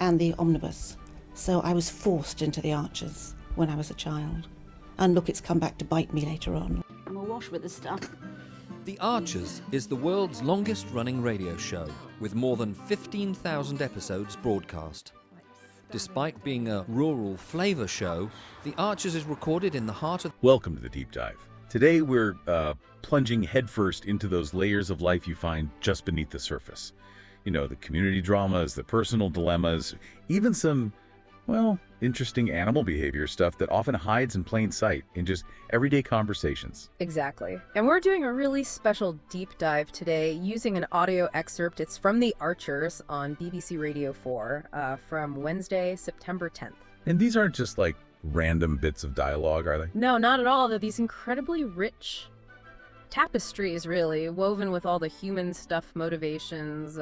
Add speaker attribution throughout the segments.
Speaker 1: and the omnibus. So I was forced into the Archers when I was a child. And look, it's come back to bite me later on. I'm awash with this stuff.
Speaker 2: The Archers is the world's longest-running radio show, with more than 15,000 episodes broadcast. Despite being a rural flavour show, The Archers is recorded in the heart of...
Speaker 3: Welcome to the Deep Dive. Today we're plunging headfirst into those layers of life you find just beneath the surface. You know, the community dramas, the personal dilemmas, even some, well, interesting animal behavior stuff that often hides in plain sight in just everyday conversations.
Speaker 4: Exactly. And we're doing a really special deep dive today using an audio excerpt. It's from The Archers on BBC Radio 4 from Wednesday, September 10th.
Speaker 3: And these aren't just like random bits of dialogue, are they?
Speaker 4: No, not at all. They're these incredibly rich tapestries, really, woven with all the human stuff, motivations,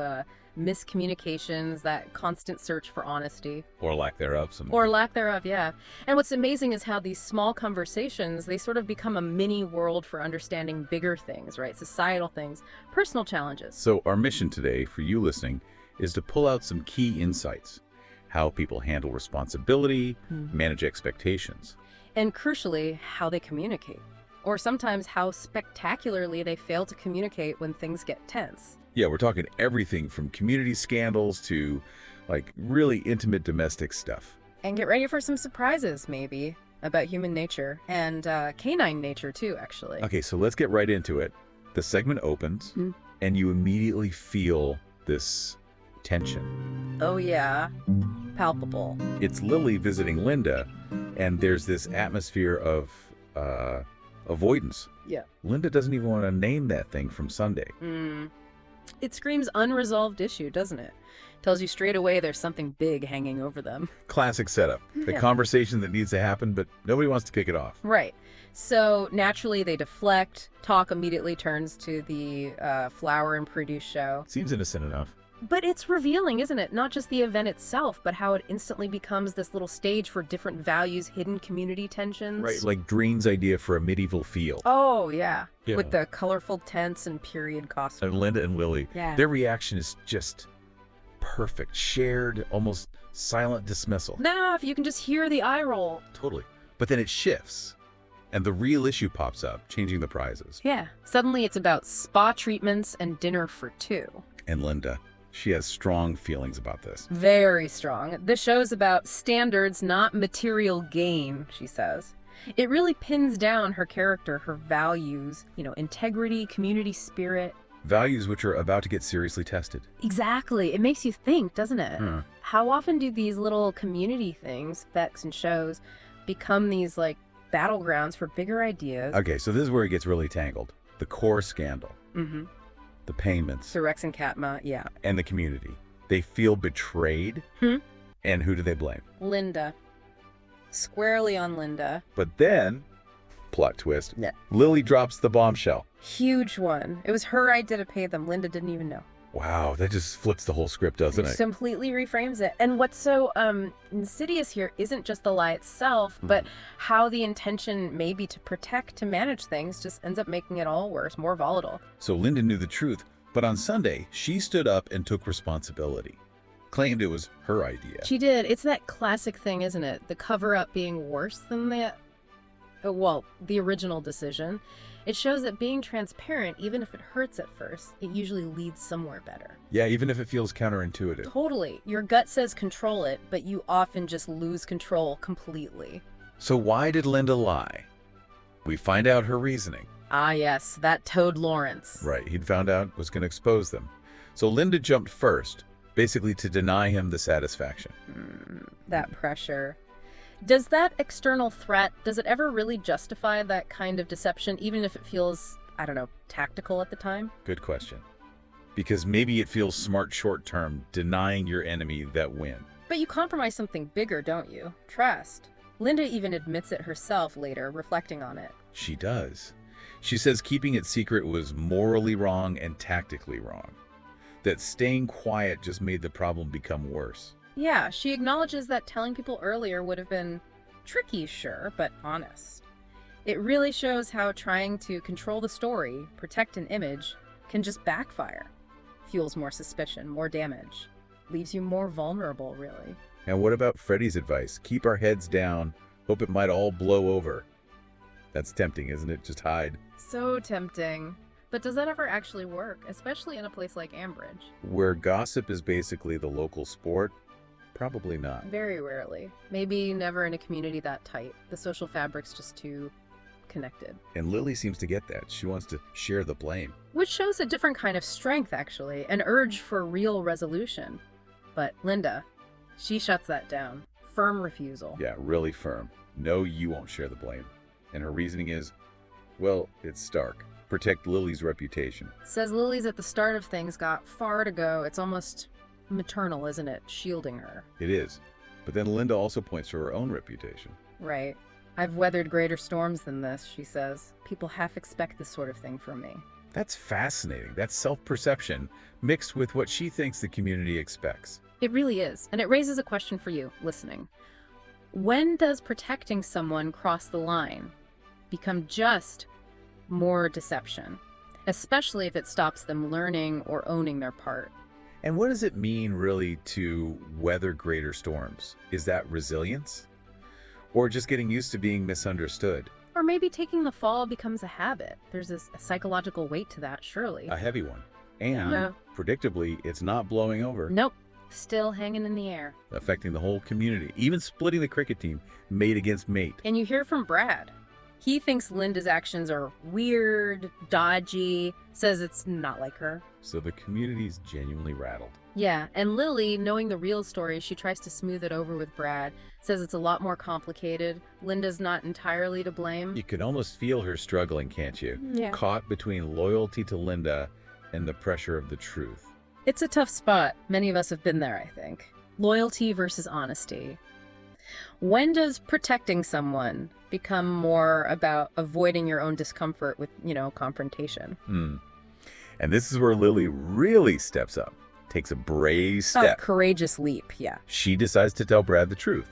Speaker 4: miscommunications, that constant search for honesty.
Speaker 3: Or lack thereof.
Speaker 4: Or lack thereof, yeah. And what's amazing is how these small conversations, they sort of become a mini world for understanding bigger things, right? Societal things, personal challenges.
Speaker 3: So our mission today, for you listening, is to pull out some key insights. How people handle responsibility, manage expectations.
Speaker 4: And crucially, how they communicate. Or sometimes how spectacularly they fail to communicate when things get tense.
Speaker 3: Yeah, we're talking everything from community scandals to, like, really intimate domestic stuff.
Speaker 4: And get ready for some surprises, maybe, about human nature. And canine nature, too, actually.
Speaker 3: Okay, so let's get right into it. The segment opens, and you immediately feel this tension.
Speaker 4: Oh, yeah. Palpable.
Speaker 3: It's Lily visiting Linda, and there's this atmosphere of avoidance.
Speaker 4: Yeah.
Speaker 3: Linda doesn't even want to name that thing from Sunday.
Speaker 4: It screams unresolved issue, doesn't it? Tells you straight away there's something big hanging over them.
Speaker 3: Classic setup. The conversation that needs to happen, but nobody wants to kick it off.
Speaker 4: Right. So naturally they deflect. Talk immediately turns to the flower and produce show.
Speaker 3: Seems innocent enough.
Speaker 4: But it's revealing, isn't it? Not just the event itself, but how it instantly becomes this little stage for different values, hidden community tensions.
Speaker 3: Right, like Green's idea for a medieval feel.
Speaker 4: Oh, yeah. With the colorful tents and period costumes.
Speaker 3: And Linda and Lily,
Speaker 4: yeah.
Speaker 3: Their reaction is just perfect. Shared, almost silent dismissal.
Speaker 4: Nah, if you can just hear the eye roll.
Speaker 3: Totally. But then it shifts, and the real issue pops up, changing the prizes.
Speaker 4: Yeah. Suddenly it's about spa treatments and dinner for two.
Speaker 3: And Linda, she has strong feelings about this.
Speaker 4: Very strong. The show's about standards, not material gain, she says. It really pins down her character, her values, you know, integrity, community spirit.
Speaker 3: Values which are about to get seriously tested.
Speaker 4: Exactly. It makes you think, doesn't it? How often do these little community things, specs and shows, become these, like, battlegrounds for bigger ideas?
Speaker 3: Okay, so this is where it gets really tangled. The core scandal. The payments.
Speaker 4: So Rex and Katma, yeah.
Speaker 3: And the community. They feel betrayed. And who do they blame?
Speaker 4: Linda. Squarely on Linda.
Speaker 3: But then, plot twist, Lily drops the bombshell.
Speaker 4: Huge one. It was her idea to pay them. Linda didn't even know.
Speaker 3: Wow, that just flips the whole script, doesn't it?
Speaker 4: Completely reframes it. And what's so insidious here isn't just the lie itself, but how the intention maybe to protect, to manage things, just ends up making it all worse, more volatile.
Speaker 3: So Linda knew the truth, but on Sunday, she stood up and took responsibility. Claimed it was her idea.
Speaker 4: She did. It's that classic thing, isn't it? The cover-up being worse than the original decision. It shows that being transparent, even if it hurts at first, it usually leads somewhere better.
Speaker 3: Yeah, even if it feels counterintuitive.
Speaker 4: Totally. Your gut says control it, but you often just lose control completely.
Speaker 3: So why did Linda lie? We find out her reasoning.
Speaker 4: Ah, yes, that Toad Lawrence.
Speaker 3: Right, he'd found out was going to expose them. So Linda jumped first, basically to deny him the satisfaction.
Speaker 4: That pressure. Does that external threat, does it ever really justify that kind of deception, even if it feels, I don't know, tactical at the time?
Speaker 3: Good question. Because maybe it feels smart short-term, denying your enemy that win.
Speaker 4: But you compromise something bigger, don't you? Trust. Linda even admits it herself later, reflecting on it.
Speaker 3: She does. She says keeping it secret was morally wrong and tactically wrong. That staying quiet just made the problem become worse.
Speaker 4: Yeah, she acknowledges that telling people earlier would have been tricky, sure, but honest. It really shows how trying to control the story, protect an image, can just backfire. Fuels more suspicion, more damage. leaves you more vulnerable, really.
Speaker 3: And what about Freddie's advice? Keep our heads down, hope it might all blow over. That's tempting, isn't it? Just hide.
Speaker 4: So tempting. But does that ever actually work, especially in a place like Ambridge?
Speaker 3: Where gossip is basically the local sport? Probably not.
Speaker 4: Very rarely. Maybe never in a community that tight. The social fabric's just too connected.
Speaker 3: And Lily seems to get that. She wants to share the blame.
Speaker 4: Which shows a different kind of strength, actually, an urge for real resolution. But Linda, she shuts that down. Firm refusal.
Speaker 3: Yeah, really firm. No, you won't share the blame. And her reasoning is, well, it's stark. Protect Lily's reputation.
Speaker 4: Says Lily's at the start of things got far to go. It's almost maternal, isn't it? Shielding her.
Speaker 3: It is. But then Linda also points to her own reputation.
Speaker 4: Right. I've weathered greater storms than this, she says. People half expect this sort of thing from me.
Speaker 3: That's fascinating. That's self-perception mixed with what she thinks the community expects.
Speaker 4: It really is. And it raises a question for you, listening. When does protecting someone cross the line? Become just more deception, especially if it stops them learning or owning their part.
Speaker 3: And what does it mean, really, to weather greater storms? Is that resilience? Or just getting used to being misunderstood?
Speaker 4: Or maybe taking the fall becomes a habit. There's a psychological weight to that, surely.
Speaker 3: A heavy one. And,
Speaker 4: Yeah.
Speaker 3: predictably, it's not blowing over.
Speaker 4: Nope. Still hanging in the air.
Speaker 3: Affecting the whole community, even splitting the cricket team, mate against mate.
Speaker 4: And you hear from Brad. He thinks Linda's actions are weird, dodgy, says it's not like her.
Speaker 3: So the community's genuinely rattled.
Speaker 4: Yeah, and Lily, knowing the real story, she tries to smooth it over with Brad, says it's a lot more complicated. Linda's not entirely to blame.
Speaker 3: You can almost feel her struggling, can't you?
Speaker 4: Yeah.
Speaker 3: Caught between loyalty to Linda and the pressure of the truth.
Speaker 4: It's a tough spot. Many of us have been there, I think. Loyalty versus honesty. When does protecting someone become more about avoiding your own discomfort with, confrontation?
Speaker 3: And this is where Lily really steps up, takes a brave step.
Speaker 4: A courageous leap, yeah.
Speaker 3: She decides to tell Brad the truth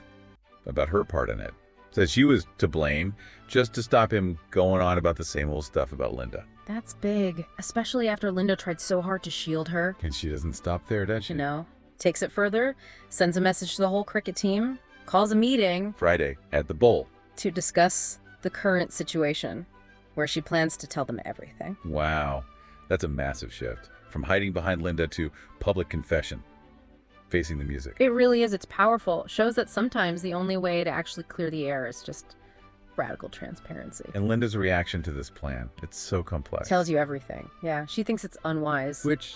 Speaker 3: about her part in it. Says she was to blame just to stop him going on about the same old stuff about Linda.
Speaker 4: That's big, especially after Linda tried so hard to shield her.
Speaker 3: And she doesn't stop there, does she?
Speaker 4: Takes it further, sends a message to the whole cricket team, calls a meeting
Speaker 3: Friday at the bowl.
Speaker 4: to discuss the current situation, where she plans to tell them everything.
Speaker 3: Wow, that's a massive shift. From hiding behind Linda to public confession, facing the music.
Speaker 4: It really is. It's powerful. Shows that sometimes the only way to actually clear the air is just radical transparency.
Speaker 3: And Linda's reaction to this plan, it's so complex.
Speaker 4: Tells you everything. Yeah, she thinks it's unwise.
Speaker 3: Which,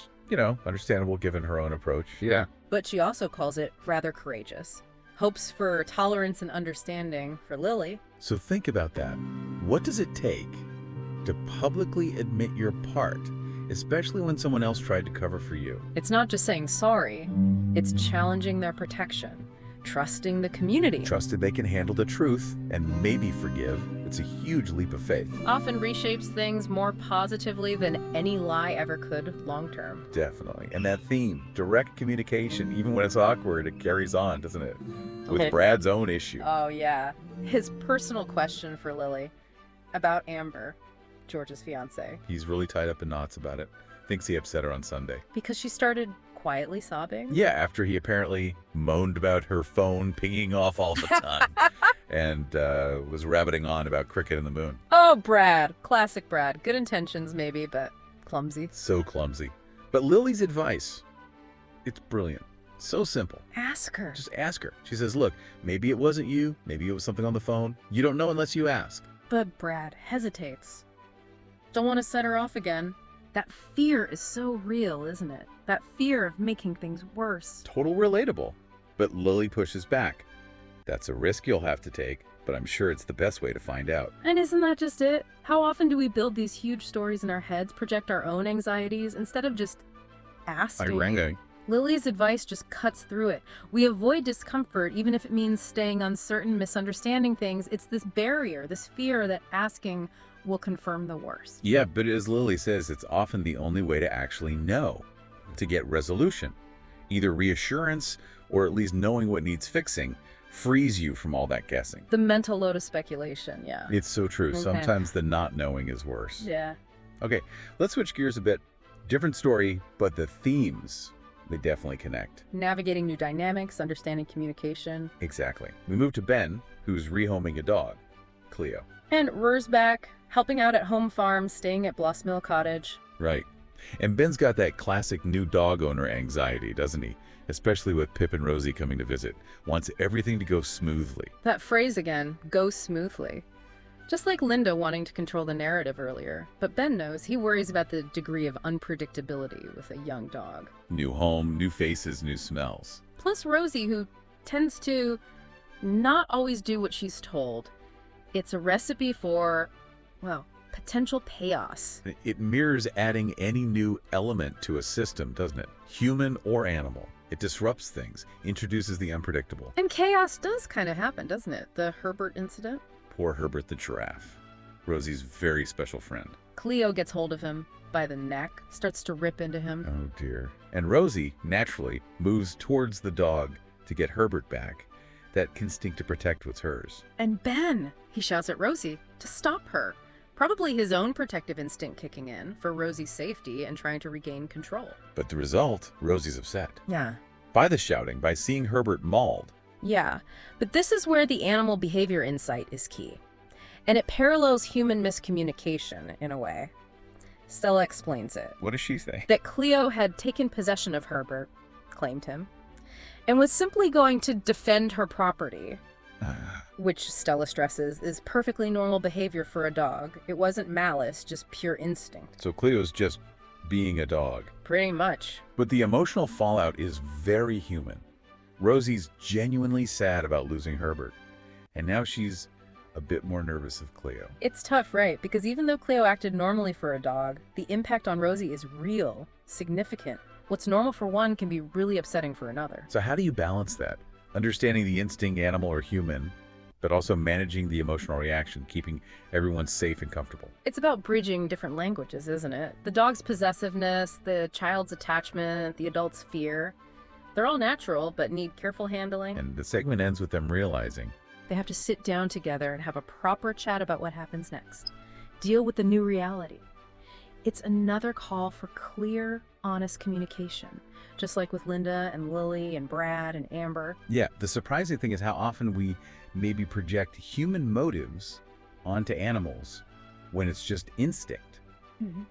Speaker 3: understandable given her own approach.
Speaker 2: Yeah.
Speaker 4: But she also calls it rather courageous. Hopes for tolerance and understanding for Lily.
Speaker 3: So think about that. What does it take to publicly admit your part, especially when someone else tried to cover for you?
Speaker 4: It's not just saying sorry, it's challenging their protection, trusting the community.
Speaker 3: Trusted they can handle the truth and maybe forgive. It's a huge leap of faith.
Speaker 4: Often reshapes things more positively than any lie ever could long term.
Speaker 3: Definitely. And that theme, direct communication, even when it's awkward, it carries on, doesn't it? With
Speaker 4: Okay.
Speaker 3: Brad's own issue.
Speaker 4: Oh, yeah. His personal question for Lily about Amber, George's fiancée,
Speaker 3: He's really tied up in knots about it. Thinks he upset her on Sunday.
Speaker 4: because she started quietly sobbing.
Speaker 3: Yeah, after he apparently moaned about her phone pinging off all the time and was rabbiting on about cricket and the moon.
Speaker 4: Oh, Brad. Classic Brad. Good intentions, maybe, but clumsy.
Speaker 3: So clumsy. But Lily's advice, it's brilliant. So simple.
Speaker 4: Ask her.
Speaker 3: Just ask her. She says, look, maybe it wasn't you. Maybe it was something on the phone. You don't know unless you ask.
Speaker 4: But Brad hesitates. Don't want to set her off again. That fear is so real, isn't it? That fear of making things worse.
Speaker 3: Total relatable. But Lily pushes back. That's a risk you'll have to take, but I'm sure it's the best way to find out.
Speaker 4: And isn't that just it? How often do we build these huge stories in our heads, project our own anxieties, instead of just asking? Lily's advice just cuts through it. We avoid discomfort, even if it means staying uncertain, misunderstanding things. It's this barrier, this fear that asking will confirm the worst.
Speaker 3: Yeah, but as Lily says, it's often the only way to actually know, to get resolution. Either reassurance or at least knowing what needs fixing frees you from all that guessing.
Speaker 4: The mental load of speculation, yeah.
Speaker 3: It's so true.
Speaker 4: Okay.
Speaker 3: Sometimes the not knowing is worse.
Speaker 4: Yeah.
Speaker 3: Okay, let's switch gears a bit. Different story, but the themes They definitely connect.
Speaker 4: Navigating new dynamics, understanding communication.
Speaker 3: Exactly. We move to Ben, who's rehoming a dog, Cleo.
Speaker 4: And Rur's back, helping out at home farm, staying at Bloss Mill Cottage.
Speaker 3: Right. And Ben's got that classic new dog owner anxiety, doesn't he? Especially with Pip and Rosie coming to visit. Wants everything to go smoothly.
Speaker 4: That phrase again, go smoothly. Just like Linda wanting to control the narrative earlier. But Ben knows he worries about the degree of unpredictability with a young dog.
Speaker 3: New home, new faces, new smells.
Speaker 4: Plus Rosie, who tends to not always do what she's told. It's a recipe for, well, potential chaos.
Speaker 3: It mirrors adding any new element to a system, doesn't it? Human or animal. It disrupts things, introduces the unpredictable.
Speaker 4: And chaos does kind of happen, doesn't it? The Herbert incident.
Speaker 3: Poor Herbert the giraffe. Rosie's very special friend.
Speaker 4: Cleo gets hold of him by the neck, starts to rip into him.
Speaker 3: Oh dear. And Rosie, naturally, moves towards the dog to get Herbert back. That instinct to protect what's hers.
Speaker 4: And Ben, he shouts at Rosie to stop her. Probably his own protective instinct kicking in for Rosie's safety and trying to regain control.
Speaker 3: But the result, Rosie's upset.
Speaker 4: Yeah.
Speaker 3: By the shouting, by seeing Herbert mauled.
Speaker 4: Yeah, but this is where the animal behavior insight is key. And it parallels human miscommunication in a way. Stella explains it.
Speaker 3: What does she say?
Speaker 4: That Cleo had taken possession of Herbert, claimed him, and was simply going to defend her property. Which Stella stresses is perfectly normal behavior for a dog. It wasn't malice, just pure instinct.
Speaker 3: So Cleo's just being a dog.
Speaker 4: Pretty much.
Speaker 3: But the emotional fallout is very human. Rosie's genuinely sad about losing Herbert. And now she's a bit more nervous of Cleo.
Speaker 4: It's tough, right? Because even though Cleo acted normally for a dog, the impact on Rosie is real, significant. What's normal for one can be really upsetting for another.
Speaker 3: So how do you balance that? Understanding the instinct, animal or human, but also managing the emotional reaction, keeping everyone safe and comfortable.
Speaker 4: It's about bridging different languages, isn't it? The dog's possessiveness, the child's attachment, the adult's fear. They're all natural, but need careful handling.
Speaker 3: And the segment ends with them realizing
Speaker 4: they have to sit down together and have a proper chat about what happens next. Deal with the new reality. It's another call for clear, honest communication, just like with Linda and Lily and Brad and Amber.
Speaker 3: Yeah, the surprising thing is how often we maybe project human motives onto animals when it's just instinct.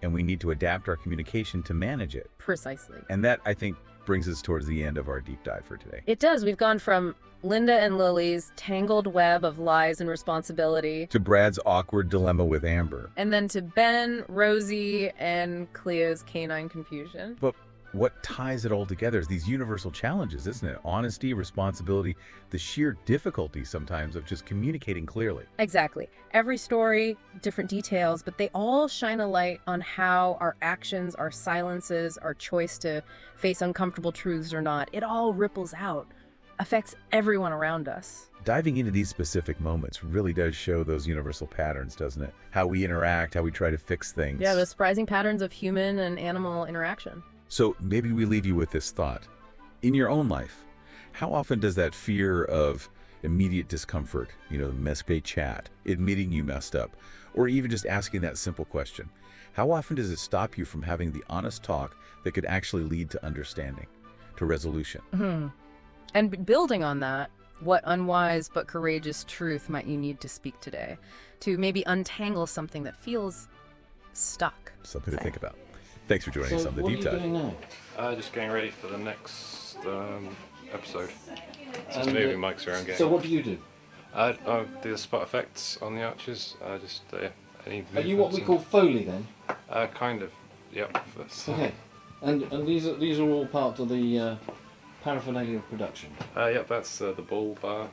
Speaker 3: And we need to adapt our communication to manage it.
Speaker 4: Precisely.
Speaker 3: And that, I think, brings us towards the end of our deep dive for today.
Speaker 4: It does. We've gone from Linda and Lily's tangled web of lies and responsibility
Speaker 3: to Brad's awkward dilemma with Amber.
Speaker 4: And then to Ben, Rosie, and Cleo's canine confusion.
Speaker 3: But what ties it all together is these universal challenges, isn't it? Honesty, responsibility, the sheer difficulty sometimes of just communicating clearly.
Speaker 4: Exactly. Every story, different details, but they all shine a light on how our actions, our silences, our choice to face uncomfortable truths or not, it all ripples out, affects everyone around us.
Speaker 3: Diving into these specific moments really does show those universal patterns, doesn't it? How we interact, how we try to fix things.
Speaker 4: Yeah, the surprising patterns of human and animal interaction.
Speaker 3: So maybe we leave you with this thought. In your own life, how often does that fear of immediate discomfort, the messy chat, admitting you messed up, or even just asking that simple question, how often does it stop you from having the honest talk that could actually lead to understanding, to resolution?
Speaker 4: And building on that, what unwise but courageous truth might you need to speak today to maybe untangle something that feels stuck?
Speaker 3: Something to think about. Thanks for joining us on the Deep Dive.
Speaker 5: What are you doing now?
Speaker 6: Just getting ready for the next episode. Just moving mics around.
Speaker 5: So what do you do?
Speaker 6: I do the spot effects on the arches. Any
Speaker 5: Are you what we call Foley then?
Speaker 6: Kind of. Yep.
Speaker 5: Okay. And these are all part of the paraphernalia of production.
Speaker 6: Yep. That's the bull bar.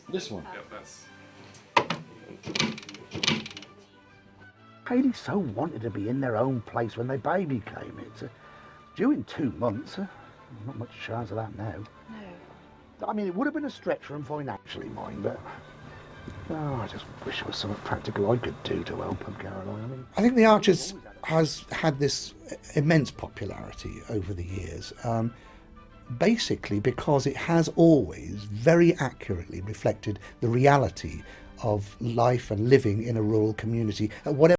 Speaker 5: This one.
Speaker 6: Yep. That's.
Speaker 7: Haley so wanted to be in their own place when their baby came. It's due in 2 months. Not much chance of that now. No. I mean, it would have been a stretch for them financially, mind, but I just wish there was something practical I could do to help them, Caroline.
Speaker 8: I think The Archers has had this immense popularity over the years, basically because it has always very accurately reflected the reality of life and living in a rural community at whatever